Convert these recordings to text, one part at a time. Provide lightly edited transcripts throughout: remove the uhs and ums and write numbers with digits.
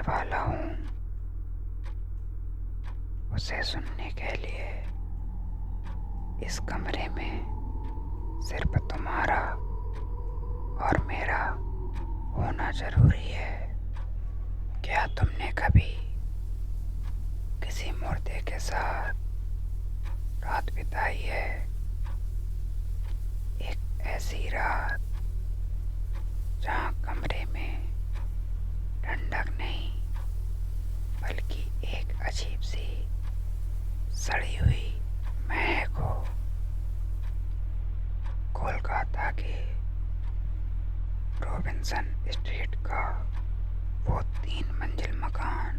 कहने वाला हूँ उसे सुनने के लिए इस कमरे में सिर्फ तुम्हारा और मेरा होना जरूरी है। क्या तुमने कभी किसी मुर्दे के साथ रात बिताई है? एक ऐसी रात जहाँ कमरे में ठंडक नहीं बल्कि एक अजीब सी सड़ी हुई महक हो। कोलकाता के रॉबिन्सन स्ट्रीट का वो 3 मंजिल मकान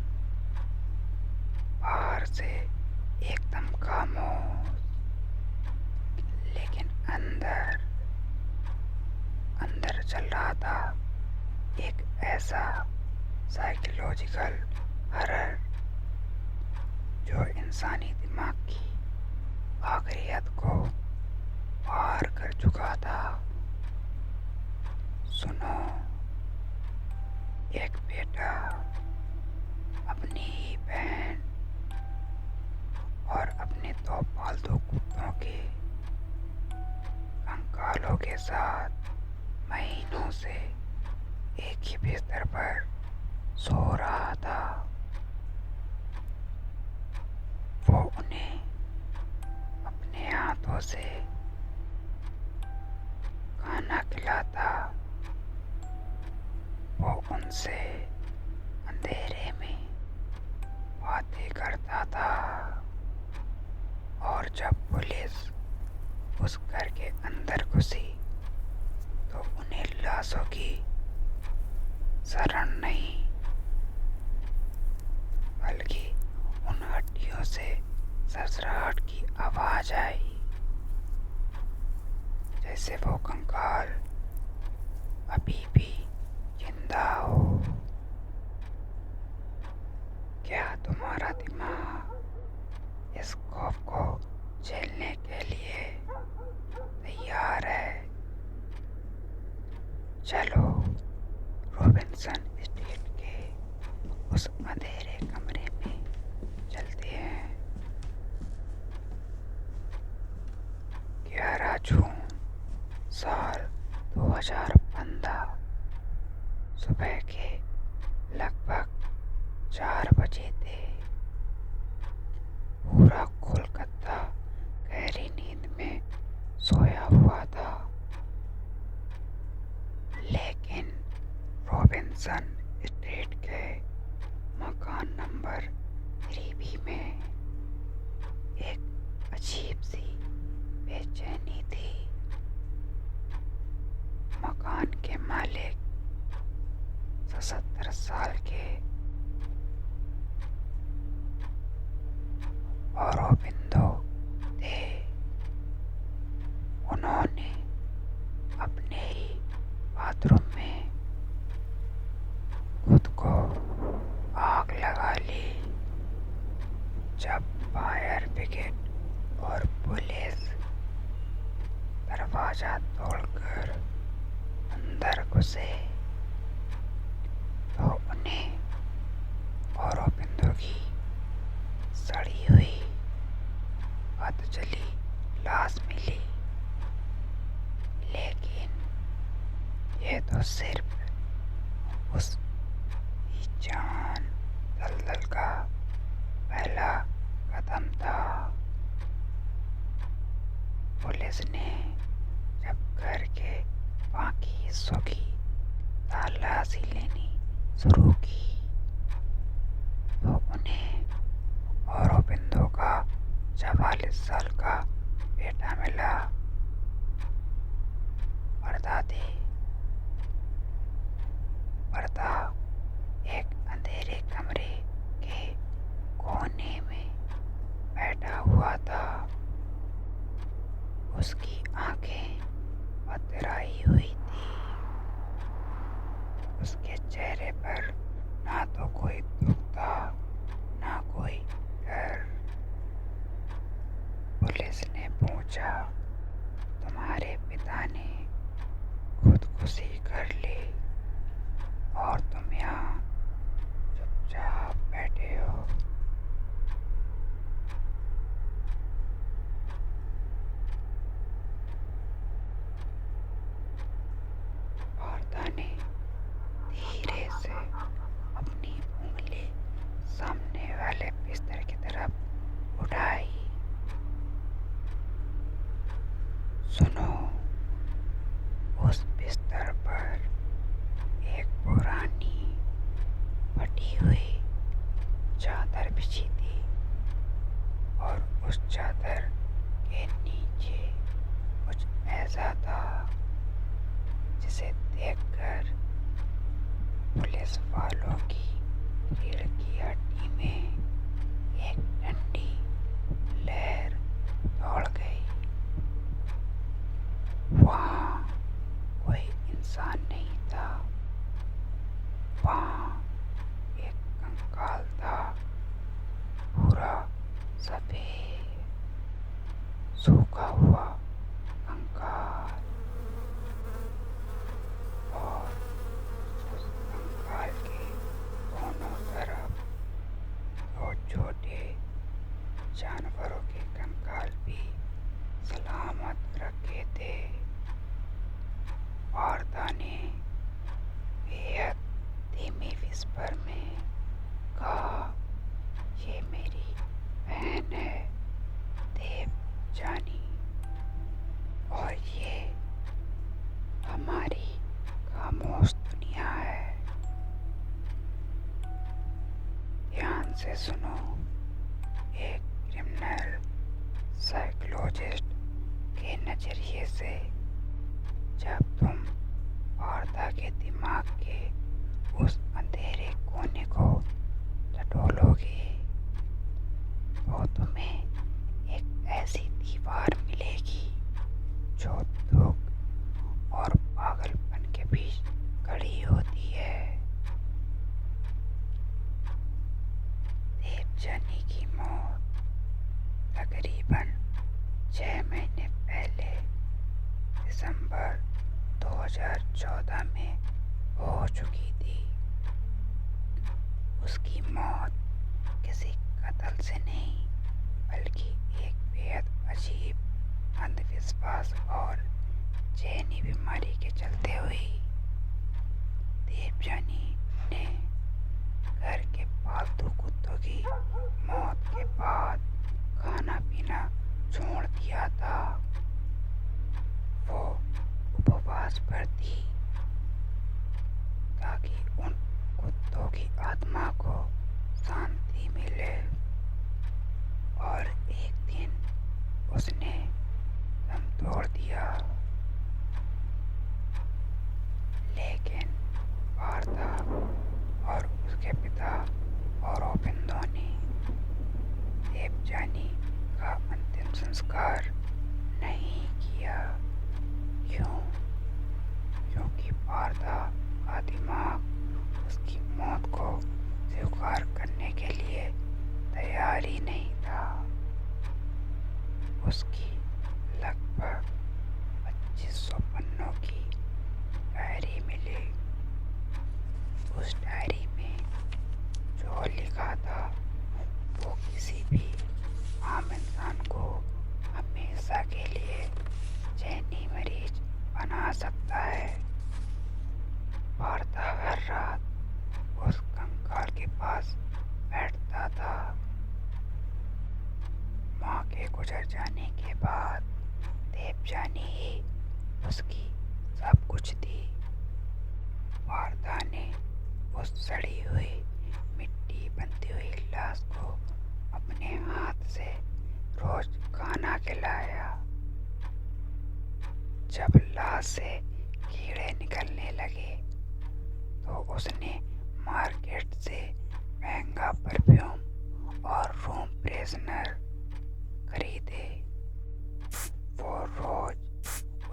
बाहर से एकदम खामोश, लेकिन अंदर अंदर चल रहा था एक ऐसा साइकोलॉजिकल हॉरर जो इंसानी दिमाग की आखिरी हद को पार कर चुका था। सुनो, एक बेटा अपनी ही बहन और अपने 2 पालतू कुत्तों के कंकालों के साथ महीनों से एक ही बिस्तर पर सो रहा था। वो उन्हें अपने हाथों से खाना खिलाता, वो उनसे अंधेरे में बातें करता था, और जब पुलिस उस घर के अंदर घुसी तो उन्हें लाशों की शरण नहीं बल्कि उन हड्डियों से सरसराहट की आवाज आई, जैसे वो कंकाल अभी भी जिंदा हो। क्या तुम्हारा दिमाग इस खौफ को झेलने के लिए तैयार है? चलो रॉबिन्सन स्ट्रीट के उस अंधेरे कमरे में चलते हैं। 11 जून साल 2015 सुबह के लगभग 4 बजे थे। पूरा कोलकाता गहरी नींद में सोया हुआ था, लेकिन रॉबिन्सन स्ट्रीट के मकान नंबर 3B में एक अजीब सी बेचैनी थी। मकान के मालिक 77 साल के औरोबिंदो थे। उन्होंने अपने ही बाथरूम में खुद को आग लगा ली। जब फायर ब्रिगेड और पुलिस दरवाजा तोड़कर अंदर घुसे तो उन्हें औरोबिंदो की सड़ी हुई अधजली लाश मिली, लेकिन ये तो सिर्फ उस जान दलदल का पहला कदम था। पुलिस ने जब घर के बाकी हिस्सों की तलाशी लेनी शुरू की तो उन्हें औरोबिंदो का 44 साल का बेटा मिला। पर्दा एक अंधेरे कमरे के कोने में बैठा हुआ था। उसकी आंखें पथराई हुई थी। उसके चेहरे पर ना तो कोई दुख था ना कोई डर। पुलिस ने पूछा, तुम्हारे पिता ने फटी हुई चादर बिछी थी और उस चादर के नीचे कुछ ऐसा था जिसे देखकर पुलिस वालों की रीढ़ की हड्डी में एक ठंडी लहर दौड़ गई। वहाँ कोई इंसान नहीं था। वहाँ एक कंकाल था, पूरा सफेद सूखा हुआ कंकाल। और उस कंकाल के दोनों तरफ दो छोटे जानवरों के कंकाल भी सलामत रखे थे। वार्ता ने बेहद धीमे विस्पर में कहा, ये मेरी बहन है देवजानी, और ये हमारी खामोश दुनिया है। ध्यान से सुनो। एक क्रिमिनल साइकोलॉजिस्ट के नजरिए से जब तुम वार्ता के दिमाग के उस अंधेरे कोने को टटोलोगे तो तुम्हें एक ऐसी दीवार मिलेगी जो दुख और पागलपन के बीच खड़ी होती है। देवजानी की मौत तकरीबन 6 महीने पहले दिसंबर 2014 में हो चुकी थी। उसकी मौत किसी कत्ल से नहीं बल्कि एक बेहद अजीब अंधविश्वास और जहनी बीमारी के चलते हुई। देवजानी ने घर के पालतू कुत्तों की मौत के बाद खाना पीना छोड़ दिया था। वो उपवास पर थी ताकि उन कुत्तों की आत्मा को शांति मिले। और एक दिन उसने दम तोड़ दिया। लेकिन वार्ता और उसके पिता औरोबिंदो ने देवजानी का अंतिम संस्कार नहीं किया। क्यों? क्योंकि वार्ता का दिमाग उसकी मौत को स्वीकार करने के लिए तैयार ही नहीं था। उसकी लगभग 2500 पन्नों की डायरी मिली। उस डायरी में जो लिखा था वो किसी भी आम इंसान को हमेशा के लिए जहनी मरीज बना सकता है। वार्ता हर रात उस कंकाल के पास बैठता था। माँ के गुजर जाने के बाद देवजानी ही उसकी सब कुछ थी। वार्ता ने उस सड़ी हुई मिट्टी बनती हुई लाश को अपने हाथ से रोज खाना खिलाया। जब लाश से कीड़े निकलने लगे तो उसने मार्केट से महंगा परफ्यूम और रूम फ्रेशनर खरीदे। वो रोज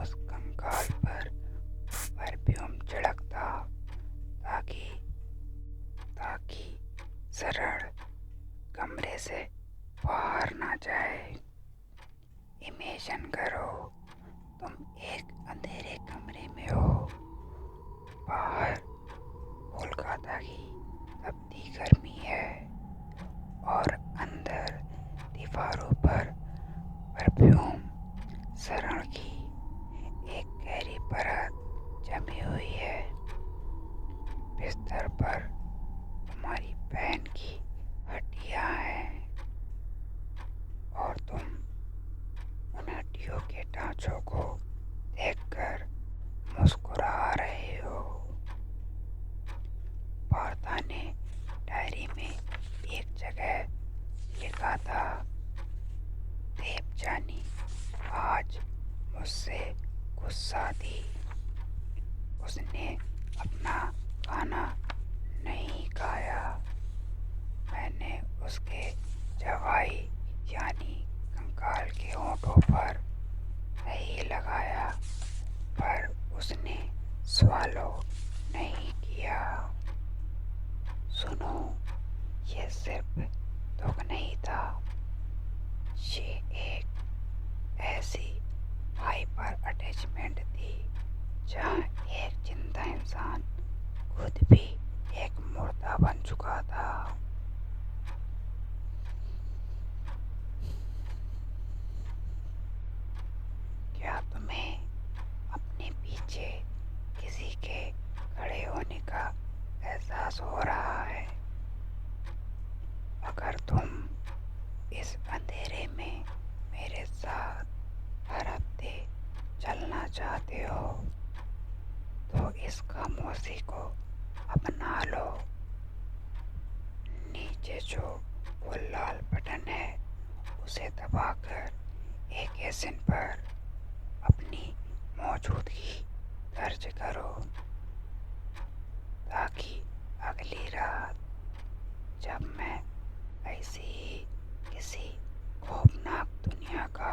उस कंकाल पर परफ्यूम छिड़कता ताकि शरण कमरे से बाहर ना जाए। इमेजिन करो, तुम एक अंधेरे कमरे में हो। बाहर कोलकाता की तपती गर्मी है और अंदर दीवारों पर परफ्यूम शरण की एक गहरी परत जमी हुई है। बिस्तर पर तुम्हारी बहन की हड्डियां हैं और तुम उन हड्डियों के सुनो, ये सिर्फ दुख नहीं था, ये एक ऐसी हाइपर अटैचमेंट थी जहाँ एक जिंदा इंसान खुद भी एक मुर्दा बन चुका था। क्या तुम्हें अपने पीछे किसी के खड़े होने का एहसास हो रहा है? अगर तुम इस अंधेरे में मेरे साथ हर हफ्ते चलना चाहते हो तो इस खामोशी को अपना लो। नीचे जो वो लाल बटन है उसे दबाकर एक एजेंट पर अपनी मौजूदगी दर्ज करो, ताकि अगली रात जब मैं ऐसी ही किसी खौफनाक दुनिया का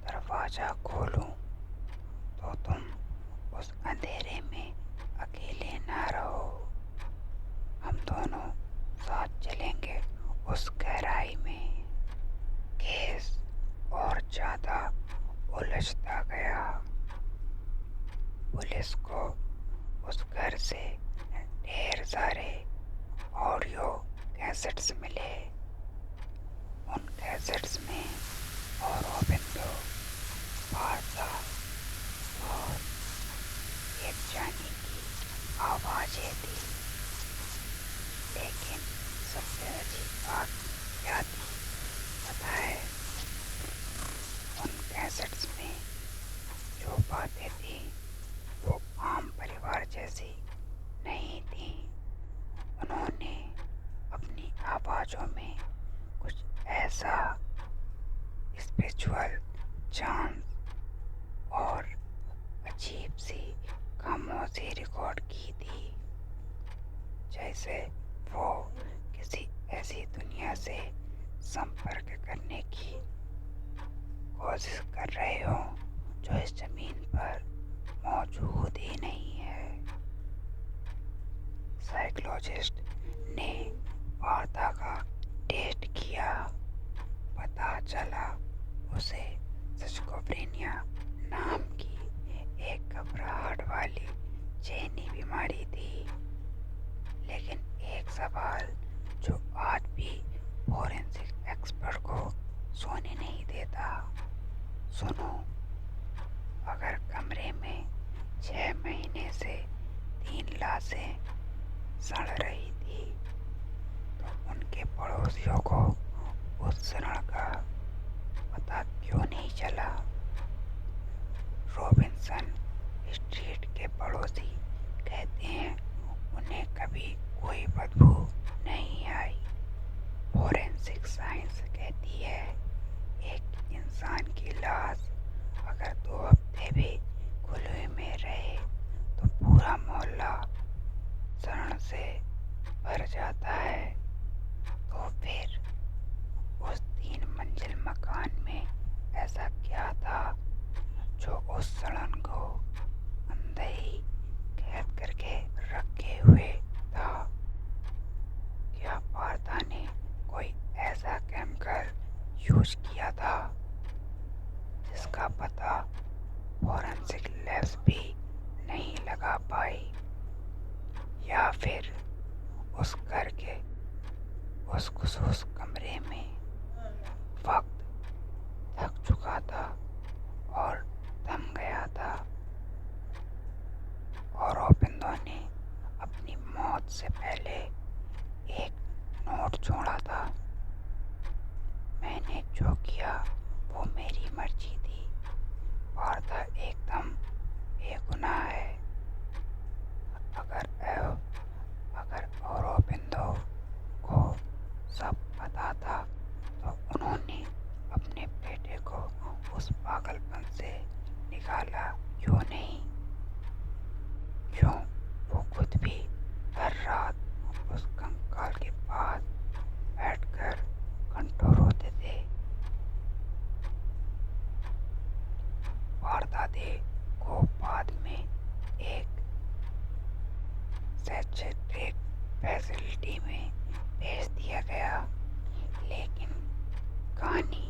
दरवाजा खोलूं तो तुम उस अंधेरे में अकेले ना रहो। हम दोनों साथ चलेंगे उस गहराई में। केस और ज्यादा उलझता गया। पुलिस को उस घर से ढेर सारे ऑडियो कैसेट्स मिले। उन कैसेट्स में औरोबिंदो, वार्ता और एक जानी की आवाजें थी। लेकिन सबसे अजीब बात क्या थी पता है? उन कैसेट्स में जो बातें थी वो आम परिवार जैसी नहीं थी। उन्होंने अपनी आवाजों में कुछ ऐसा स्पिरिचुअल चांस और अजीब सी खामोशी रिकॉर्ड की थी, जैसे वो किसी ऐसी दुनिया से संपर्क करने की कोशिश कर रहे हो जो इस जमीन पर मौजूद ही नहीं है। साइकोलॉजिस्ट ने वार्ता का टेस्ट किया। पता चला उसे स्किज़ोफ्रेनिया नाम की एक घबराहट वाली ज़हनी बीमारी थी। लेकिन एक सवाल जो आज भी फोरेंसिक एक्सपर्ट को सोने नहीं देता। सुनो, अगर कमरे में 6 महीने से 3 लाशें सड़ रही थी तो उनके पड़ोसियों को उस शरण का पता क्यों नहीं चला? रॉबिन्सन स्ट्रीट के पड़ोसी कहते हैं उन्हें कभी कोई बदबू नहीं आई। फोरेंसिक साइंस कहती है एक इंसान की लाश अगर 2 हफ्ते भी खुले में रहे तो पूरा मोहल्ला शरण से भर जाता है। तो फिर उस 3 मंजिल मकान में ऐसा क्या था जो उस सड़न को अंदर ही कैद करके रखे हुए था? क्या वार्ता ने कोई ऐसा केमिकल यूज किया था जिसका पता फोरेंसिक लैब्स भी नहीं लगा पाई? या फिर उस घर के उस खुसूस कमरे में वक्त थक चुका था और थम गया था और औरबिंदो ने अपनी मौत से पहले एक नोट छोड़ा था। मैंने जो किया वो मेरी मर्जी थी। वार्ता एकदम बेगुनाह है। अगर औरबिंदो को सब पता सिटी में भेज दिया गया। लेकिन कहानी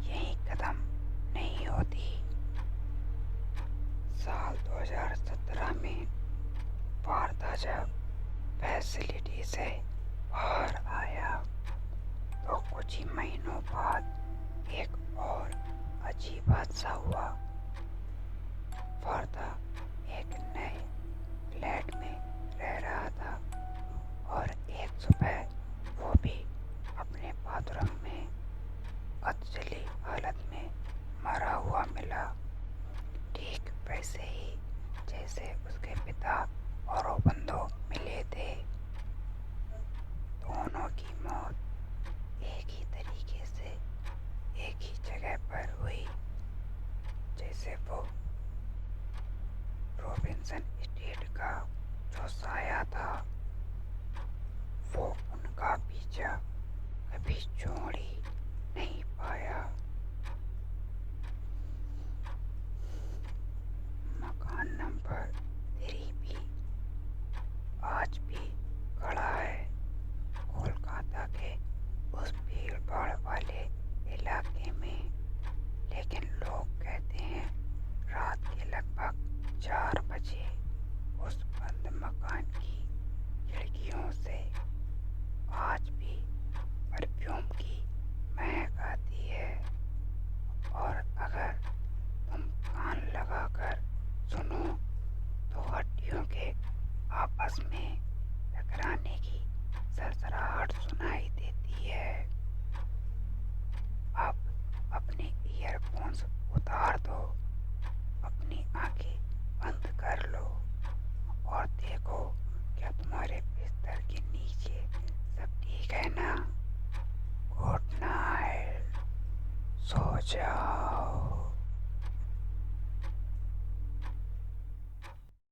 यहीं खत्म नहीं होती। साल 2017 में वार्ता जब फैसिलिटी से बाहर आया तो कुछ ही महीनों बाद एक और अजीब हादसा हुआ। वार्ता एक नए फ्लैट में रह रहा था और एक सुबह वो भी अपने बाथरूम में अधजली हालत में मरा हुआ मिला। ठीक वैसे ही जैसे उसके पिता और वो बंधु मिले थे। दोनों की मौत एक ही तरीके से एक ही जगह पर हुई। जैसे वो रॉबिन्सन एस्टेट का जो साया था वो उनका पीछा कभी छोड़ ही नहीं पाया। मकान नंबर 3 भी आज भी खड़ा है कोलकाता के उस भीड़ भाड़ वाले इलाके में। लेकिन लोग कहते हैं रात के लगभग 4 बजे उस बंद मकान की खिड़कियों से आज भी परफ्यूम की महक आती है। और अगर तुम कान लगाकर सुनो तो हड्डियों के आपस में टकराने की सरसराहट सुनाई देती है। अब अपने ईयरफोन्स उतार दो, अपनी आंखें बंद कर लो और देखो क्या तुम्हारे बिस्तर के नीचे सब ठीक है ना। गुड नाइट, सो जाओ।